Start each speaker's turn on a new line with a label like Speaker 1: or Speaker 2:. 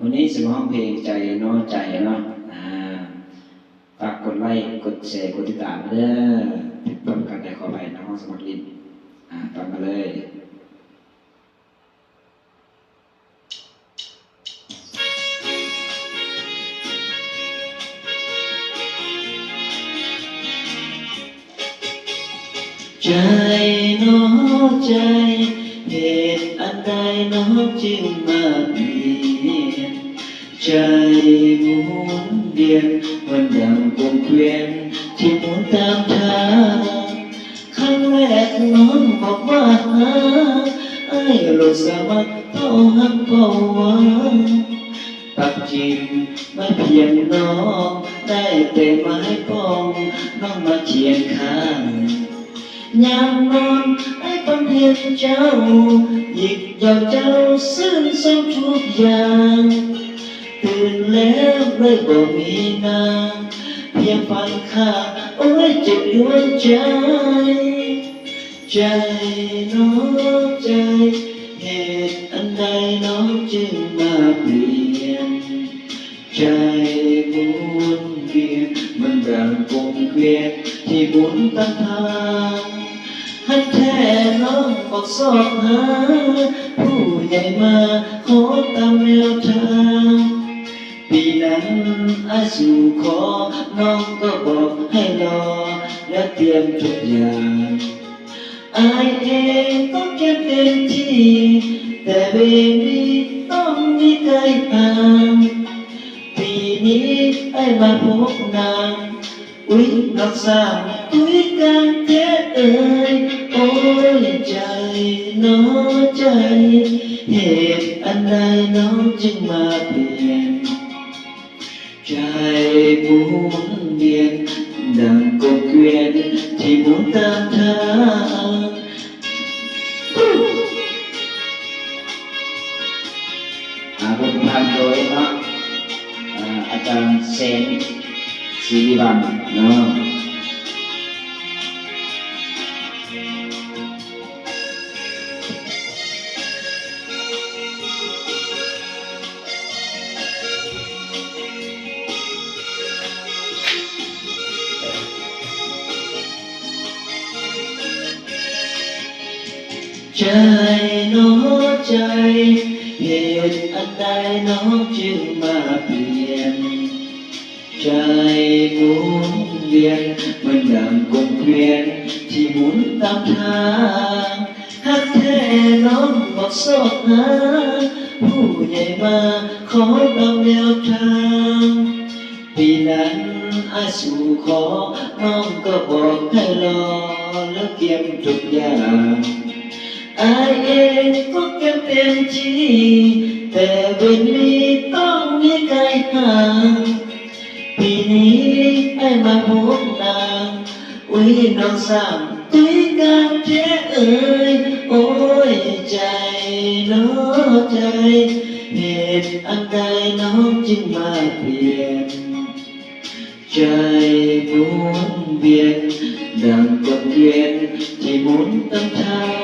Speaker 1: วันนี้สิมาร้องเพลงใจเนาะใจเนาะฝากกดไลค์กดแชร์กดติดตามเด้อติดตามกันได้ขอไปน้องสมัครลินฟังมาเลยใจน้องใจเหตุอันใดน้องจึงมาเปลี่ยนใจหมุนเวียนวันดังกลมเกวียนที่หมุนตามทางครั้งแรกน้องบอกว่าไอ้รถสมัครเข้าหักเข้าหวังปักจิมไม่เพียงน้องได้แต่ไม้ปองน้องมาเคียงข้างยามนอนไอ้คนเห็นเจ้าหยิกยอกเจ้าซึ้งสมทุกอย่างตื่นแล้วเลยบอกมีนางเพียงฟังข้าโอ้ยเจ็บดวงใจใจน้องใจเหตุอันใดน้องจึงมาเปลี่ยนใจหมุนเวียนมันดังกลมเกวียนที่หมุนตามทางให้แท้น้องบอกสอบหาผู้ใหญ่มาขอตามแนวทางปีนั้นอาสู่ขอน้องก็บอกให้รอและเตรียมทุกอย่างอายเองก็เก็บเต็มที่แต่เวนี้ต้องมีใครห่างปีนี้ไอ้มาพบนางอุ๊ยน้องสาวอุ๊ยกันแท้เอ่ยโอ้ยใจน้องใจเหตุอันใดน้องจึงมาเปลี่ยนใจหมุนเวียนดังกลมเกวียนที่หมุนตามทางบทพันโดยเนาะอาจารย์เซนศิริวัลย์เนาะใจน้องใจเหตุอันใดน้องจึงมาเปลี่ยนใจหมุนเวียนมันดังกลมเกวียนที่หมุนตามทางหักแท้น้องบอกสอบหาผู้ใหญ่มาขอตามแนวทางปีนั้นอาสู่ขอน้องก็บอกให้รอแล้วเตรียมทุกอย่างอายเองก็เก็บเต็มที่แต่วันนี้ต้องมีใครห่างปีนี้ไอ้มาพบนางอุ๊ยน้องสาวตุ้ยกันแท้เอ่ยโอ้ยใจน้องใจเหตุอันใดน้องจึงมาเปลี่ยนใจหมุนเวียนดังกลมเกวียนที่หมุนตามทาง